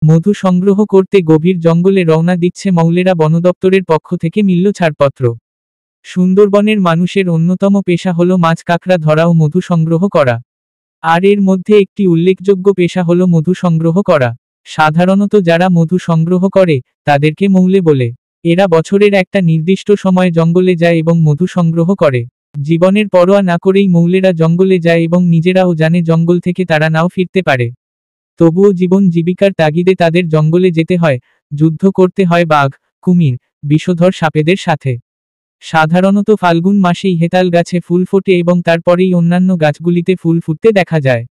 মধু সংগ্রহ করতে গভীর জঙ্গলে রওনা দিচ্ছে মৌলেরা বন দপ্তরের পক্ষ থেকে মিলল ছাড়পত্র। সুন্দরবনের মানুষের অন্যতম পেশা হল মাছ কাঁকড়া ধরা ও মধু সংগ্রহ করা। আর এর মধ্যে একটি উল্লেখযোগ্য পেশা হল মধু সংগ্রহ করা। সাধারণত যারা মধু সংগ্রহ করে তাদেরকে মৌলে বলে। এরা বছরের একটা নির্দিষ্ট সময়ে জঙ্গলে যায় এবং মধু সংগ্রহ করে। জীবনের পরোয়া না করেই মৌলেরা জঙ্গলে যায় এবং নিজেরাও জানে জঙ্গল থেকে তারা নাও ফিরতে পারে। তবুও জীবন জীবিকার তাগিদে তাদের জঙ্গলে যেতে হয়, যুদ্ধ করতে হয় বাঘ, কুমির, বিষধর সাপেদের সাথে। সাধারণত ফাল্গুন মাসেই হেতাল গাছে ফুল ফোটে এবং তারপরেই অন্যান্য গাছগুলিতে ফুল ফুটতে দেখা যায়।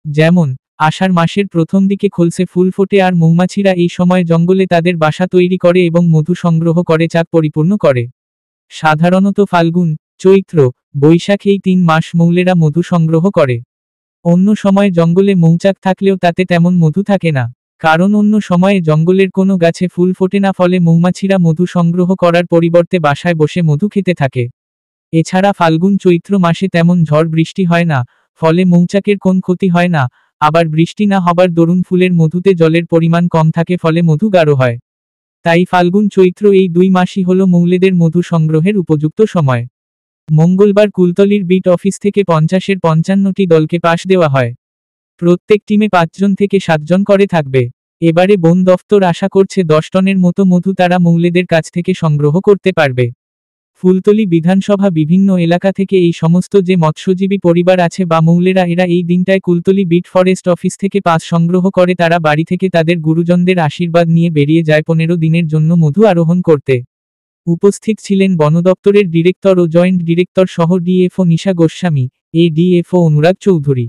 যেমন আষাঢ় মাসের প্রথম দিকে খোলসে ফুল ফোটে আর মৌমাছিরা এই সময় জঙ্গলে তাদের বাসা তৈরি করে এবং মধু সংগ্রহ করে চাক পরিপূর্ণ করে। সাধারণত ফাল্গুন, চৈত্র, বৈশাখ এই 3 মাস মৌলেরা মধু সংগ্রহ করে। অন্য সময় জঙ্গলে মৌচাক থাকলেও তাতে তেমন মধু থাকে না, কারণ অন্য সময়ে জঙ্গলের কোনো গাছে ফুল ফোটে না, ফলে মৌমাছিরা মধু সংগ্রহ করার পরিবর্তে বাসায় বসে মধু খেতে থাকে। এছাড়া ফাল্গুন চৈত্র মাসে তেমন ঝড় বৃষ্টি হয় না, ফলে মৌচাকের কোন ক্ষতি হয় না। আবার বৃষ্টি না হবার দরুন ফুলের মধুতে জলের পরিমাণ কম থাকে, ফলে মধু গাঢ় হয়। তাই ফাল্গুন চৈত্র এই 2 মাসই হল মৌলেদের মধু সংগ্রহের উপযুক্ত সময়। মঙ্গলবার কুলতলির বিট অফিস থেকে 50-এর 55টি দলকে পাস দেওয়া হয়। প্রত্যেক টিমে 5 জন থেকে 7 জন করে থাকবে। এবারে বন দফতর আশা করছে 10 টনের মতো মধু তারা মৌলেদের কাছ থেকে সংগ্রহ করতে পারবে। ফুলতলি বিধানসভা বিভিন্ন এলাকা থেকে এই সমস্ত যে মৎস্যজীবী পরিবার আছে বা মৌলেরা, এরা এই দিনটায় কুলতলি বিট ফরেস্ট অফিস থেকে পাস সংগ্রহ করে তারা বাড়ি থেকে তাদের গুরুজনদের আশীর্বাদ নিয়ে বেরিয়ে যায় 15 দিনের জন্য মধু আরোহণ করতে। উপস্থিত ছিলেন বন দপ্তরের ডিরেক্টর ও জয়েন্ট ডিরেক্টর সহ ডিএফও নিশা গোস্বামী, এডিএফও অনুরাগ চৌধুরী।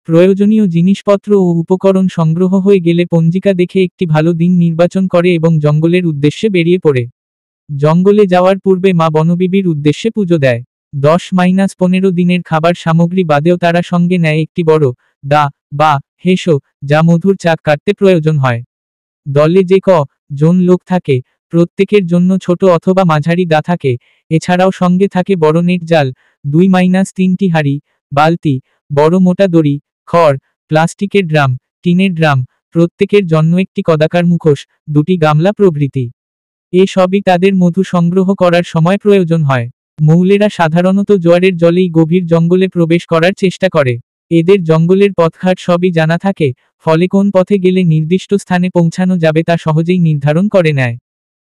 প্রয়োজনীয় জিনিসপত্র ও উপকরণ সংগ্রহ হয়ে গেলে পঞ্জিকা দেখে একটি ভালো দিন নির্বাচন করে এবং জঙ্গলের উদ্দেশ্যে বেরিয়ে পড়ে। জঙ্গলে যাওয়ার পূর্বে মা বনবিবির উদ্দেশ্যে পুজো দেয়। 10-15 দিনের খাবার সামগ্রী বাদেও তারা সঙ্গে নেয় একটি বড় দা বা হেসো, যা মধুর চাক কাটতে প্রয়োজন হয়। দলে যে জন লোক থাকে প্রত্যেকের জন্য ছোট অথবা মাঝারি দা থাকে। এছাড়াও সঙ্গে থাকে বড় নেট জাল, 2-3টি হাঁড়ি, বালতি, বড় মোটা দড়ি, খড়, প্লাস্টিকের ড্রাম, টিনের ড্রাম, প্রত্যেকের জন্য একটি কদাকার মুখোশ, 2টি গামলা প্রভৃতি। এসবই তাদের মধু সংগ্রহ করার সময় প্রয়োজন হয়। মৌলেরা সাধারণত জোয়ারের জলেই গভীর জঙ্গলে প্রবেশ করার চেষ্টা করে। এদের জঙ্গলের পথঘাট সবই জানা থাকে, ফলে কোন পথে গেলে নির্দিষ্ট স্থানে পৌঁছানো যাবে তা সহজেই নির্ধারণ করে নেয়।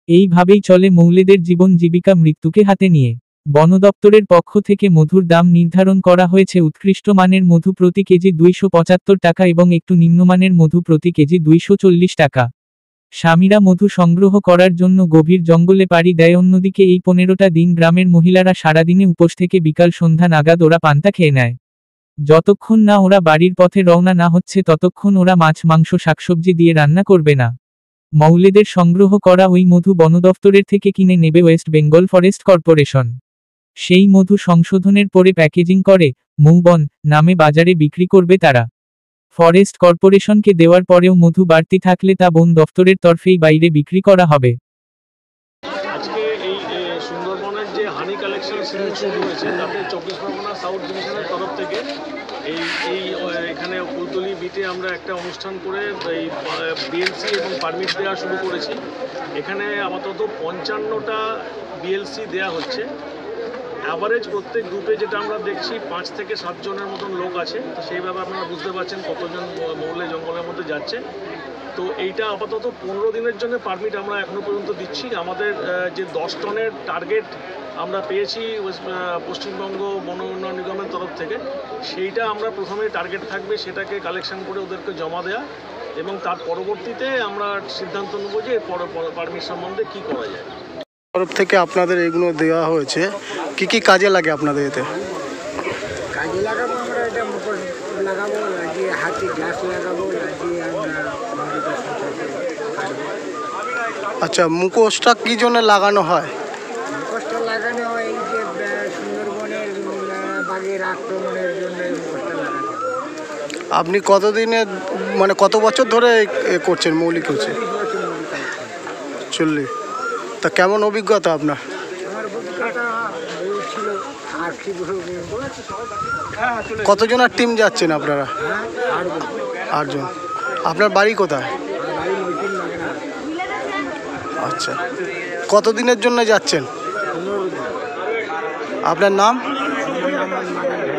এইভাবেই চলে মৌলেদের জীবন জীবিকা মৃত্যুকে হাতে নিয়ে। বন দপ্তরের পক্ষ থেকে মধুর দাম নির্ধারণ করা হয়েছে উৎকৃষ্ট মানের মধু প্রতি কেজি 275 টাকা এবং একটু নিম্নমানের মধু প্রতি কেজি 240 টাকা। স্বামীরা মধু সংগ্রহ করার জন্য গভীর জঙ্গলে পাড়ি দেয়। অন্যদিকে এই 15টা দিন গ্রামের মহিলারা সারাদিনে উপোস থেকে বিকাল সন্ধ্যা নাগাদ ওরা পান্তা খেয়ে নেয়। যতক্ষণ না ওরা বাড়ির পথে রওনা না হচ্ছে ততক্ষণ ওরা মাছ মাংস শাকসবজি দিয়ে রান্না করবে না। মৌলেদের সংগ্রহ করা ওই মধু বন দফতরের থেকে কিনে নেবে ওয়েস্ট বেঙ্গল ফরেস্ট কর্পোরেশন। সেই মধু সংশোধনের পরে প্যাকেজিং করে মৌবন নামে বাজারে বিক্রি করবে তারা। ফরেস্ট কর্পোরেশনকে দেওয়ার পরেও মধু বাড়তি থাকলে তা বন দফতরের তরফেই বাইরে বিক্রি করা হবে। আজকে এই সুন্দরবনের যে হানি কালেকশন শুরু হয়েছে তাতে 24 পরগনা সাউথ ডিভিশনের তরফ থেকে এখানে ফুলতলি বিটে আমরা একটা অনুষ্ঠান করে এই বিএলসি এবং পারমিট দেওয়া শুরু করেছি। এখানে আপাতত 55টা বিএলসি দেওয়া হচ্ছে। অ্যাভারেজ প্রত্যেক গ্রুপে যেটা আমরা দেখছি 5 থেকে 7 জনের মতন লোক আছে। তো সেইভাবে আপনারা বুঝতে পারছেন কতজন মৌলে জঙ্গলের মধ্যে যাচ্ছে। তো এইটা আপাতত 15 দিনের জন্য পারমিট আমরা এখনও পর্যন্ত দিচ্ছি। আমাদের যে 10 টনের টার্গেট আমরা পেয়েছি পশ্চিমবঙ্গ বন উন্নয়ন নিগমের তরফ থেকে, সেইটা আমরা প্রথমে টার্গেট থাকবে সেটাকে কালেকশন করে ওদেরকে জমা দেওয়া, এবং তার পরবর্তীতে আমরা সিদ্ধান্ত নেব যে পারমিট সম্বন্ধে কী করা যায়। তরফ থেকে আপনাদের এগুলো দেওয়া হয়েছে, কি কি কাজে লাগে আপনাদের? এতে কাজে লাগাবো আমরা, এটা মুখোশ লাগাবো, লাগিয়ে হাতে গ্লাস লাগাবো, লাগিয়ে আমরা। আচ্ছা, মুখোশটা কি জন্য লাগানো হয়? মুখোশটা লাগানো হয় এই যে সুন্দরবনের বাঘের আক্রমণের জন্য এই মুখোশটা লাগানো। আপনি কতদিনে মানে কত বছর ধরে করছেন মৌলিক হচ্ছে? 40। তা কেমন অভিজ্ঞতা আপনার? আমার অভিজ্ঞতা ছিল 8 কতজনের টিম যাচ্ছেন আপনারা? 8 জন। 8 জন। আপনার বাড়ি কোথায়? বাড়ি আচ্ছা, কতদিনের জন্য যাচ্ছেন? 15 দিন। আপনার নাম? আমার নাম মোহাম্মদ মাদার।